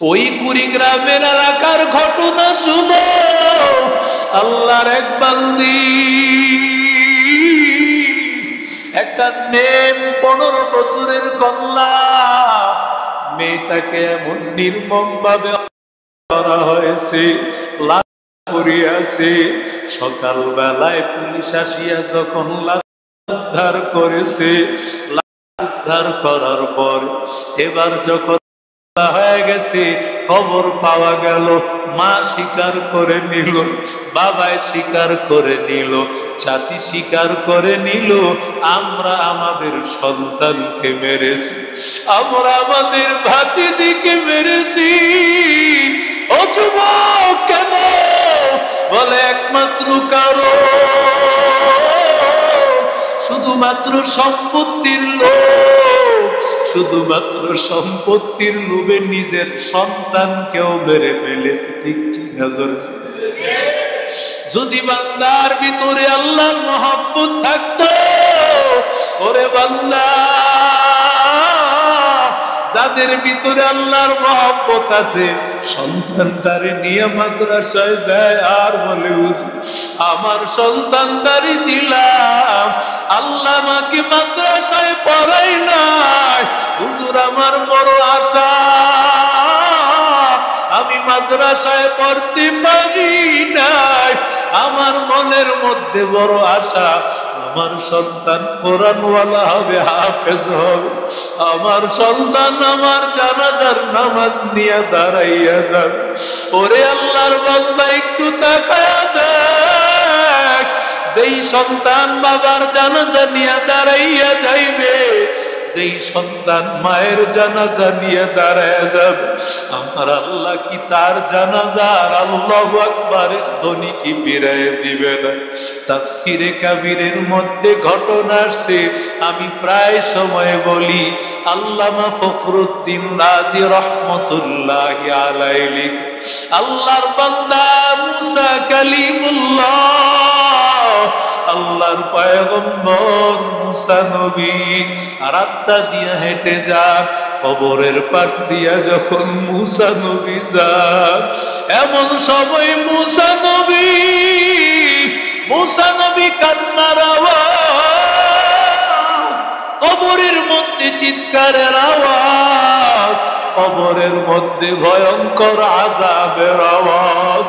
ওই কুড়িগ্রামের এলাকার ঘটনা শুনো। আল্লাহর এক বান্দি, একটা মেয়ে 15 বছরের কন্যা, মেয়েটাকে এমন নির্মম ভাবে করা হয়েছে, লাশ পড়িয়াছে। সকাল বেলায় পুলিশ আসিয়া যখন লাশ উদ্ধার করেছে, লাশ উদ্ধার করার পর এবার যখন হয়ে গেছে, খবর পাওয়া গেল, মা স্বীকার করে নিল, বাবাই স্বীকার করে নিল, চাচি স্বীকার করে নিল, আমরা আমাদের সন্তানকে মেরেছি, আমরা আমাদের ভাতিজিকে মেরেছি। ও যুবক, কেন? বলে একমাত্র কারণ, শুধুমাত্র সম্পত্তির লোভ, শুধুমাত্র সম্পত্তির লোভে নিজের সন্তানকেও মেরে ফেলেছে। ঠিক কি নজর? যদি বান্দার ভিতরে আল্লাহর মহব্বত থাকতো, ওরে বান্দা, যাদের ভিতরে আল্লাহর মহব্বত আছে, সন্তানটারে নিয়ে মাদ্রাসায় দেয় আর বলে, আমার সন্তানটারে দিলাম, আল্লাহ আমাকে মাদ্রাসায় পড়াই নাই, হুজুর আমার বড় আশা, আমি মাদ্রাসায় পড়তে পারি নাই, আমার মনের মধ্যে বড় আশা, আমার সন্তান কোরআনওয়ালা হবে, হাফেজ হবে, আমার সন্তান আমার জানাজার নামাজ নিয়ে দাঁড়াইয়া যাবে। ওরে আল্লাহর বান্দা, একটু তাকায়া দেখ, যেই সন্তান বাবার জানাজা নিয়ে দাঁড়াইয়া যাইবে, যেই সন্তান মায়ের জানাজা নিয়ে দাঁড়ায় যাবে, আমার আল্লাহ কি তার জানাজার আল্লাহু আকবারের ধ্বনি কি ফিরাইয়া দিবে না? তাফসিরে কাবীরের মধ্যে ঘটনা আসছে, আমি প্রায় সময় বলি, আল্লামা ফখরুদ্দিন রাজি রহমতুল্লাহি আলাইহি, আল্লাহর বান্দা মুসা কালিমুল্লাহ, আল্লাহর পয়গম্বর মুসা নবী রাস্তা দিয়ে হেঁটে যান, কবরের পাশ দিয়া যখন মুসা নবী যান, এমন সময় মুসা নবী কান্নার আওয়াজ, কবরের মধ্যে চিৎকারের আওয়াজ, কবরের মধ্যে ভয়ঙ্কর আযাবের আওয়াজ।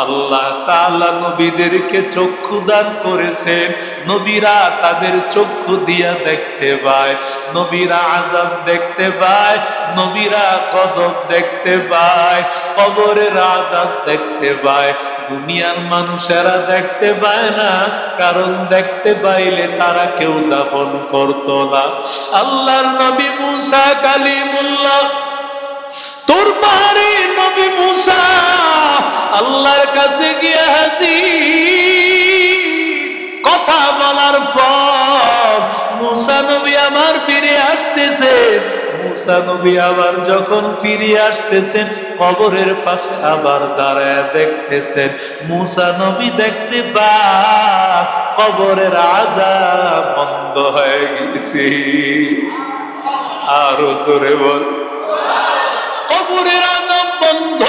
আল্লাহ তাআলা নবীদেরকে চক্ষু দান করেছেন, নবীরা তাদের চক্ষু দিয়া দেখতে পায়, নবীরা আযাব দেখতে পায়, নবীরা গজব দেখতে পায়, কবরের আযাব দেখতে পায়। দুনিয়ার মানুষেরা দেখতে পায় না, কারণ দেখতে পাইলে তারা কেউ দাফন করতো না। আল্লাহর নবী মুসা কালিমুল্লাহ, তোর পাহাড়ে নবী মুসা আল্লাহর কাছে গিয়ে হাজির। কথা বলার পর মুসা নবী আবার ফিরে আসতেছে, মুসা নবী আবার যখন ফিরে আসতেছেন, কবরের পাশে আবার দাঁড়ায় দেখতেছেন, মুসা নবী দেখতে পায় কবরের আযাব বন্ধ হয়ে গেছে। আরো জোরে বল, কবরের আযাব বন্ধ।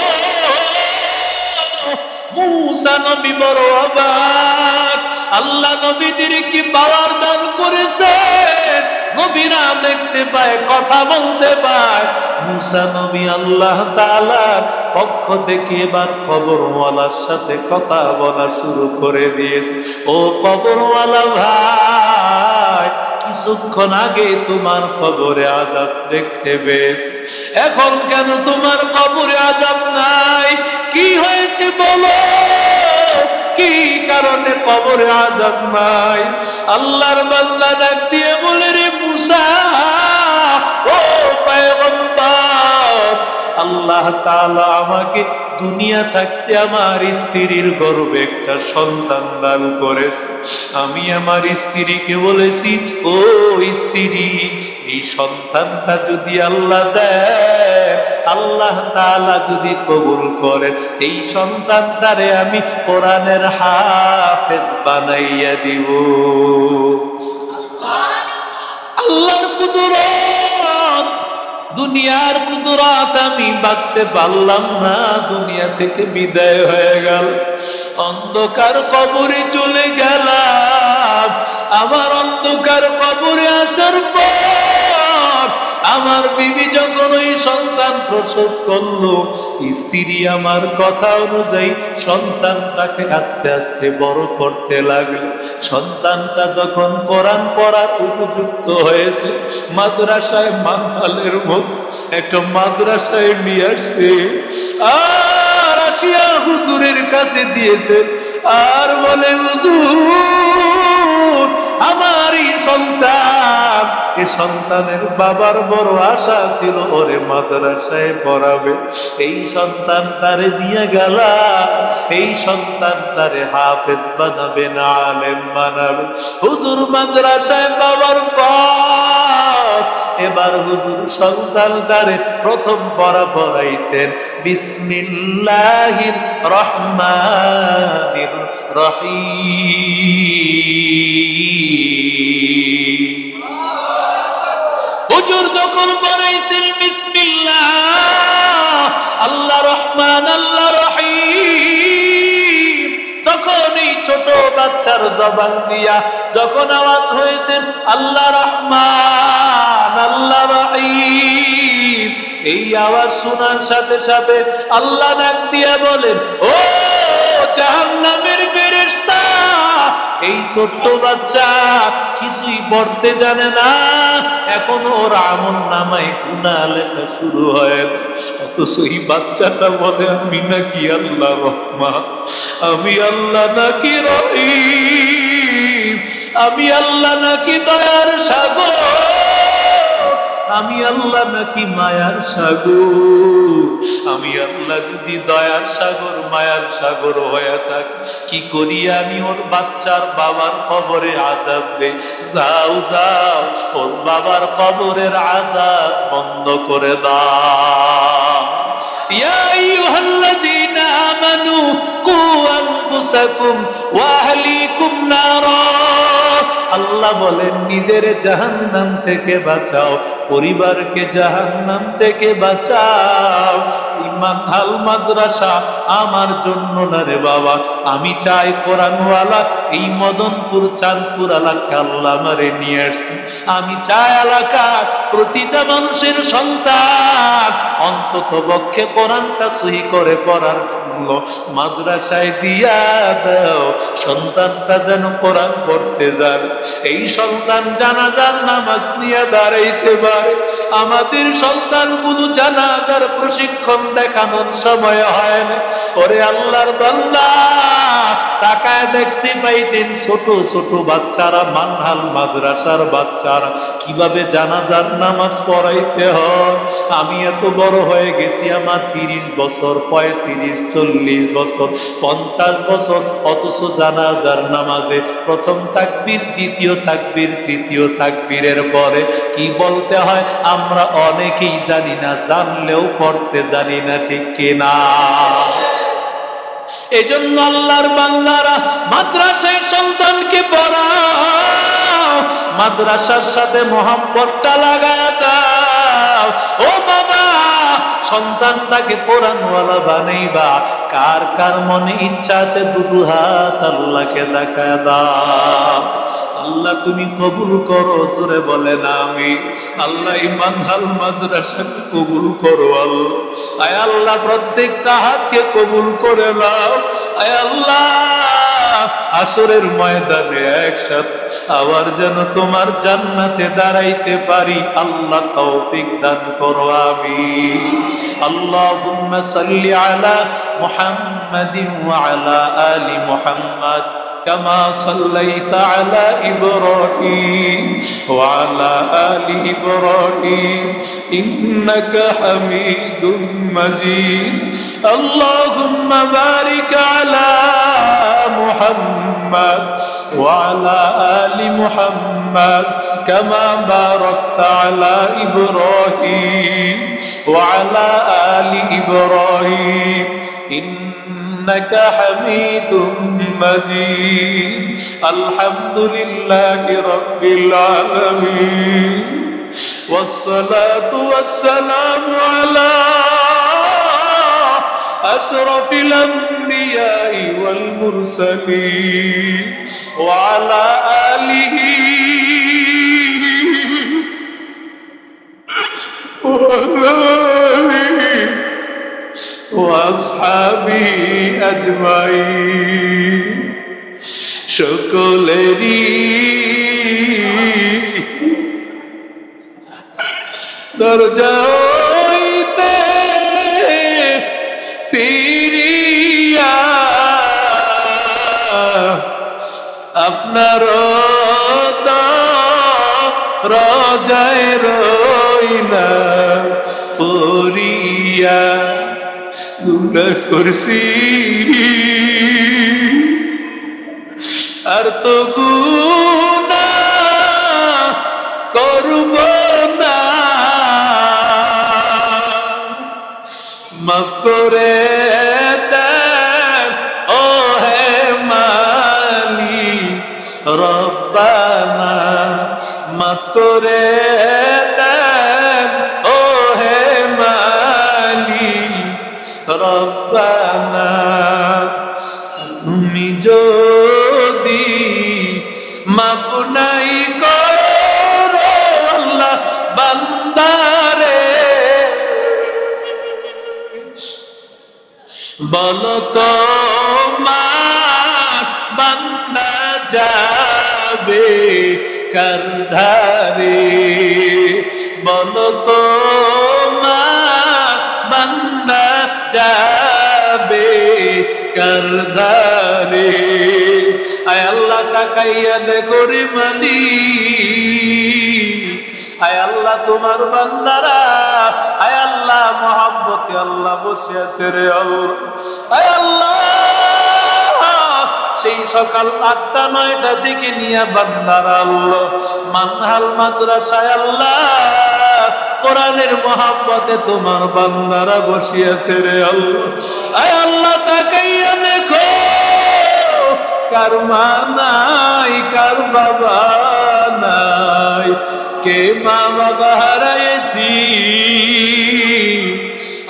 মুসা নবী বড় অবাক, আল্লাহ নবীদের কি পাওয়ার দান করেছেন, নবীরা দেখতে পায়, কথা বলতে পায়। মুসা নবী আল্লাহ তাআলার পক্ষ থেকে এবার কবরওয়ালার সাথে কথা বলা শুরু করে দিয়েছে। ও কবরওয়ালা ভাই, কিছুক্ষণ আগে তোমার কবরে আযাব দেখতে পেয়েছি, এখন কেন তোমার কবরে আযাব নাই? কি হয়েছে বলো, কি কারণে কবরে আযাব নাই? আল্লাহর বান্দা ডাক দিয়ে বলে, রে মুসা, ও পয়গম্বর, আল্লাহ তাআলা আমাকে দুনিয়া থাকতে আমার স্ত্রীর গর্ভে একটা সন্তান দান করেছে। আমি আমার স্ত্রীকে বলেছি, ও স্ত্রী, এই সন্তানটা যদি আল্লাহ দেয়, আল্লাহ তাআলা যদি কবুল করে, এই সন্তানটারে আমি কোরআনের হাফেজ বানাইয়া দিব। আল্লাহর কুদরত, দুনিয়ার কুদরত আমি বাঁচতে পারলাম না, দুনিয়া থেকে বিদায় হয়ে গেল, অন্ধকার কবরে চলে গেলাম। আমার অন্ধকার কবরে আসার পর আমার বিবি যখন ওই সন্তান প্রসব করলো, স্ত্রী আমার কথা অনুযায়ী সন্তানটাকে আস্তে আস্তে বড় করতে লাগলো। সন্তানটা যখন কোরআন পড়ার উপযুক্ত হয়েছে, মাদ্রাসায় মানহালের মতো একটা মাদ্রাসায় নিয়ে আসছে, আর আসিয়া হুজুরের কাছে দিয়েছে, আর বলে হুজুর আমার এই সন্তান, এ সন্তানের বাবার বড় আশা ছিল ওরে মাদ্রাসায় পড়াবে, এই সন্তানটারে দিয়ে গেলা, এই সন্তানটারে হাফেজ বানাবে না আলেম বানাবে। হুজুর মাদ্রাসায় বাবার পর এবার হুজুর সন্তানটারে প্রথম পড়াইছেন বিসমিল্লাহির রহমানির রহিম। হুজুর যখন পড়াইছেন বিসমিল্লাহ, আল্লাহ রহমান আল্লাহ রহিম, তখন এই ছোট বাচ্চার জবান দিয়া যখন আওয়াজ হয়েছেন আল্লাহ রহমান আল্লাহ রহিম, এই আওয়াজ শোনার সাথে সাথে আল্লাহ ডাক দিয়া বলেন, ও জাহান্নামের ফেরেশতা, এই ছোট্ট বাচ্চা কিছুই পড়তে জানে না, এখনো ওর আমল নামায় গুনাহ লেখা শুরু হয়, অথচ এই বাচ্চাটা বলে আমি নাকি আল্লাহ রহমান, আমি আল্লাহ নাকি রহিম, আমি আল্লাহ নাকি দয়ার সাগর, আমি আল্লাহ নাকি মায়ার সাগর। আমি আল্লাহ যদি দয়ার সাগর মায়ার সাগর হয়ে থাকি, কি করি আমি ওর বাচ্চার বাবার কবরে আযাব দেই? যাও যাও ওর বাবার কবরের আযাব বন্ধ করে দাও। ইয়া আইয়ুহাল্লাযীনা আমানু কু আনফুসাকুম ওয়া আহলিকুম নারা, আল্লাহ বলেন নিজের জাহান্নাম থেকে বাঁচাও, পরিবারকে জাহান্নাম থেকে বাঁচাও। ইমানহাল মাদ্রাসা আমার জন্য না রে বাবা, আমি চাই কোরআনওয়ালা এই মদনপুর চাঁদপুর এলাকা আল্লাহ আমারে নিয়ে আসছে, আমি চাই এলাকার প্রতিটা মানুষের সন্তান অন্তত পক্ষে কোরআনটা সহি করে পড়ার জন্য মাদ্রাসায় দিয়া দাও, সন্তানটা যেন কোরআন পড়তে যাবে, এই সন্তান জানাজার নামাজ নিয়ে দাঁড়াইতে পারে। আমাদের সন্তানগুলো জানাজার প্রশিক্ষণ দেখানোর সময় হয় না, ওরে আল্লাহর বান্দা তাকায় দেখতে পাইতেন ছোট ছোট বাচ্চারা, মানহাল মাদ্রাসার বাচ্চারা কিভাবে জানাজার নামাজ পড়াইতে হয়। আমি এত বড় হয়ে গেছি, আমার 30 বছর 35 40 বছর 50 বছর, অথচ জানাজার নামাজে প্রথম তাকবীর দ্বিতীয় তাকবীর তৃতীয় তাকবীরের পরে কি বলতে হয় আমরা অনেকেই জানি না, জানলেও পড়তে জানি না, ঠিক কিনা? এজন্য আল্লাহর বান্দারা মাদ্রাসায় সন্তানকে পড়াও, মাদ্রাসার সাথে মোহাব্বতটা লাগায় দাও। ও বাবা, সন্তানটাকে কোরআনওয়ালা বানাইবা, কার কার মনে ইচ্ছা আছে দুটো হাত আল্লাহকে দেখায় দাও। আল্লাহ তুমি কবুল করো, জোরে বলেন আমিন। আল্লাহ ইমানহাল মাদ্রাসাকে কবুল করো আল্লাহ। আয় আল্লাহ প্রত্যেকটা হাতকে কবুল করে নাও। আয় আল্লাহ আসরের ময়দানে একসাথে আবার যেন তোমার জান্নাতে দাঁড়াইতে পারি, আল্লাহ তৌফিক দান করো আমিন। আল্লাহুম্মা সাল্লি আলা মুহাম্মাদিন ওয়া আলা আলি মুহাম্মাদ كما صليت على إبراهيم وعلى آل إبراهيم إنك حميد مجيد اللهم بارك على محمد وعلى آل محمد كما باركت على إبراهيم وعلى آل إبراهيم إنك حميد مجيد الحمد لله رب العالمين والصلاة والسلام على أشرف الأنبياء والمرسلين وعلى آله وأصحابه أجمعين সকলেরই দরজা হইতে ফিরিয়া আপনার রজায় রইলাম পড়িয়া গুনাহ করছি আর তো গুনাহ করব না মাফ করে দেন ও হে মালিক রব্বানা মাফ করে দেন ও হে মালিক রব্বানা তুমি যদি মাফ নাই করো আল্লাহ বান্দারে বলো তো মা বান্দা যাবে কার ধারে বলো তো মা বান্দা যাবে কার ধারে আয় আল্লাহ তাকাইয়া দেখো রে মালিক আয় আল্লাহ তোমার বান্দারা আয় আল্লাহ মহব্বতে আল্লাহ বসে আছে রে আল্লাহ আয় আল্লাহ সেই সকাল 8টা 9টা থেকে নিয়ে বান্দারা আল্লাহ মানহাল মাদ্রাসায় আল্লাহ কোরআনের মহব্বতে তোমার বান্দারা বসে আছে রে আল্লাহ আয় আল্লাহ তাকাইয়া দেখো কার মা নাই কার বাবা নাই কে মা বাবা হারাইছি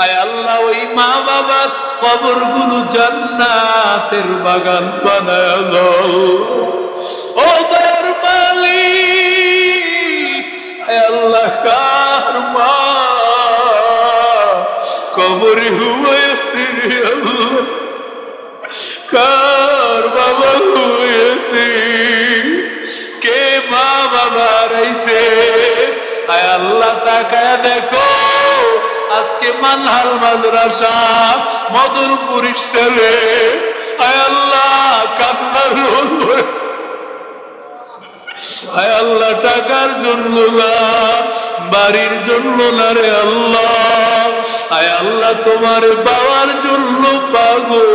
আয় আল্লাহ ওই মা বাবার কবরগুলো জান্নাতের বাগান বানায় দাও ও দয়ার মালিক আয় আল্লাহ কার মা কবরে হয়েছে রে আল্লাহ কার বাবা হয়েছে কে মা বাবা হারাইছে আয় আল্লাহ তাকায়া দেখো আজকে মানহাল মাদ্রাসা মদনপুর স্টেলে আয় আল্লাহ কান্নার রোল আয় আল্লাহ টাকার জন্য না বাড়ির জন্য না রে আল্লাহ আয় আল্লাহ তোমার পাওয়ার জন্য পাগো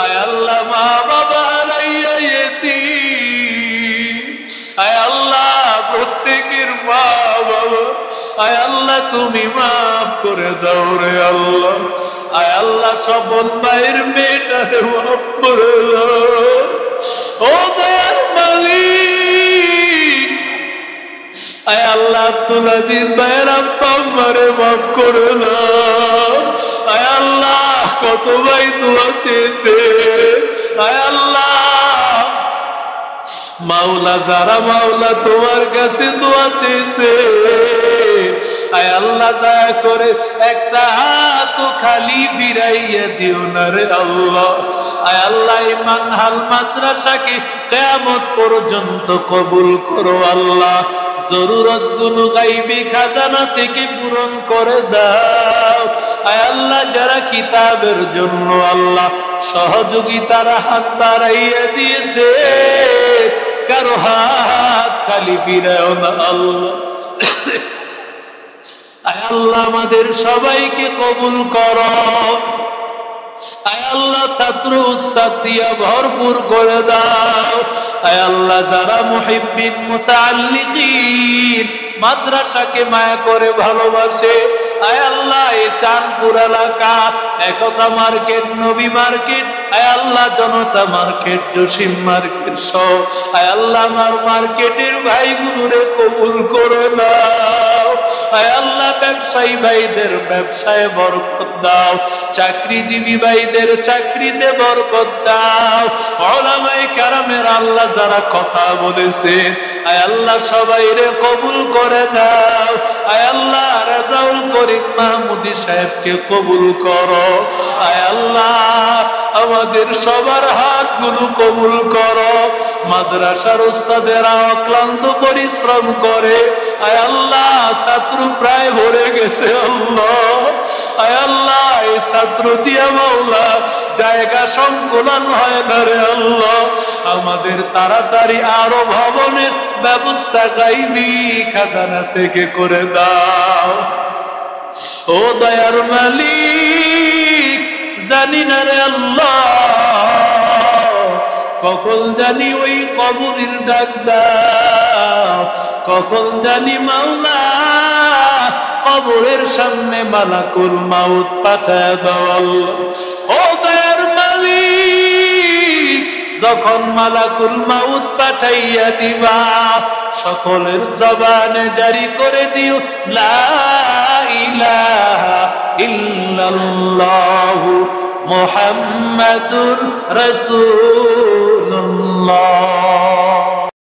আয় আল্লাহ মা বাবা হারাইয়া ইয়েতিম আয় আল্লাহ প্রত্যেকের মা বাবা আয় আল্লাহ তুমি মাফ করে দাও রে আল্লাহ আয় আল্লাহ সবল ভাইয়ের মেয়েটারে মাফ করে দাও ও দয়ার মালিক আয় আল্লাহ আব্দুল আজিজ ভাইয়ের আব্বা আম্মারে মাফ করে দাও আয় আল্লাহ কত ভাই দোয়া চেয়েছে আয় আল্লাহ মাওলা যারা মাওলা তোমার কাছে দোয়া চেয়েছে আয় আল্লাহ দয়া করে একটা হাত খালি ফিরাইয়া দিও না রে আল্লাহ আয় আল্লাহ এই মানহাল মাদ্রাসাকে কিয়ামত পর্যন্ত কবুল করো আল্লাহ জরুরত গুলো গাইবি খাজানা থেকে পূরণ করে দাও আয় আল্লাহ যারা কিতাবের জন্য আল্লাহ সহযোগিতার হাত বাড়াইয়া দিয়েছে কারো হাত খালি ফিরাও না আল্লাহ আয় আল্লাহ আমাদের সবাইকে কবুল করো আয় আল্লাহ ছাত্র উস্তাদ দিয়া ভরপুর করে দাও আয় আল্লাহ যারা মুহিব্বিন মুতাআল্লিকিন মাদ্রাসাকে মায়া করে ভালোবাসে আয় আল্লাহ এই চাঁদপুর এলাকা একতা মার্কেট নবী মার্কেট আয় আল্লাহ জনতা মার্কেট, জসিম মার্কেট সহ আয় আল্লাহ আমার মার্কেটের ভাইগুলোরে কবুল করে নাও। আয় আল্লাহ ব্যবসায়ী ভাইদের ব্যবসায় বরকত দাও, চাকরিজীবী ভাইদের চাকরিতে বরকত দাও। উলামায়ে কেরামের আল্লাহ যারা কথা বলেছেন আয় আল্লাহ সবাইরে কবুল করে নাও। আয় আল্লাহ রাজাউল করিম মাহমুদী সাহেবকে কবুল করো। আয় আল্লাহ আমাদের সবার হাতগুলো কবুল করো। মাদ্রাসার উস্তাদেরা অক্লান্ত পরিশ্রম করে আয় আল্লাহ ছাত্র প্রায় ভরে গেছে আল্লাহ। আয় আল্লাহ এই ছাত্র দিয়া মাওলা জায়গা সংকুলন হয় না রে আল্লাহ, আমাদের তাড়াতাড়ি আরো ভবনের ব্যবস্থা গাইবি খাজানা থেকে করে দাও। ও দয়ার মালিক জানি না রে আল্লাহ কখন জানি ওই কবরের ডাক দাও, কখন জানি মাওলা কবরের সামনে মালাকুল মাউত পাঠায় দাও আল্লাহ। ও দয়ার মালিক যখন মালাকুল মাউত পাঠাইয়া দিবা সকলের জবানে জারি করে দিও লা ইলাহা ইল্লাল্লাহু মুহাম্মাদুর রাসূলুল্লাহ।